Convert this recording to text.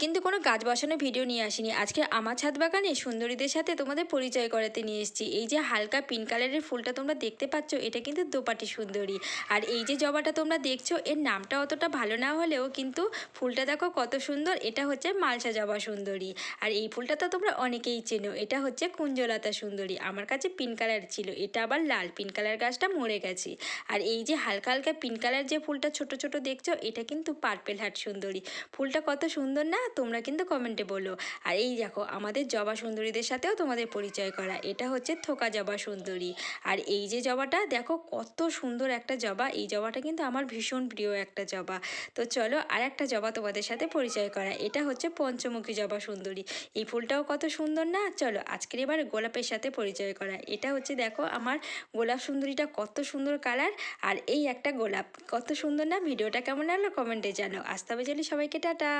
কিন্তু কোনো গাছ বসানো ভিডিও নিয়ে আসিনি। আজকে আমার ছাদ বাগানে সুন্দরীদের সাথে তোমাদের পরিচয় করাতে নিয়ে এসেছি। এই যে হালকা পিঙ্ক কালারের ফুলটা তোমরা দেখতে পাচ্ছ, এটা কিন্তু দোপাটি সুন্দরী। আর এই যে জবাটা তোমরা দেখছো, এর নামটা অতটা ভালো না হলেও কিন্তু ফুলটা দেখো কত সুন্দর। এটা হচ্ছে মালসা জবা সুন্দরী। আর এই ফুলটা তো তোমরা অনেকেই চেনো, এটা হচ্ছে কুঞ্জলতা সুন্দরী। আমার কাছে পিঙ্ক কালার ছিল, এটা আবার লাল। পিঙ্ক কালার গাছটা মরে গেছে। আর এই যে হালকা হালকা পিঙ্ক কালার যে ফুলটা ছোট ছোট দেখছো, এটা কিন্তু পার্পেল হার্ট সুন্দরী। ফুলটা কত সুন্দর না, তোমরা কিন্তু কমেন্টে বলো। আর এই দেখো আমাদের জবা সুন্দরীদের সাথেও তোমাদের পরিচয় করা, এটা হচ্ছে থোকা জবা সুন্দরী। আর এই যে জবাটা দেখো কত সুন্দর একটা জবা, এই জবাটা কিন্তু আমার ভীষণ প্রিয় একটা জবা। তো চলো আর একটা জবা তোমাদের সাথে পরিচয় করা, এটা হচ্ছে পঞ্চমুখী জবা সুন্দরী। এই ফুলটাও কত সুন্দর না। চলো আজকের এবার গোলাপের সাথে পরিচয় করা, এটা হচ্ছে দেখো আমার গোলাপ সুন্দরীটা কত সুন্দর কালার। আর এই একটা গোলাপ কত সুন্দর না। ভিডিওটা কেমন লাগলো কমেন্টে জানাও। আসতে হবে চলি সবাইকে, টাটা।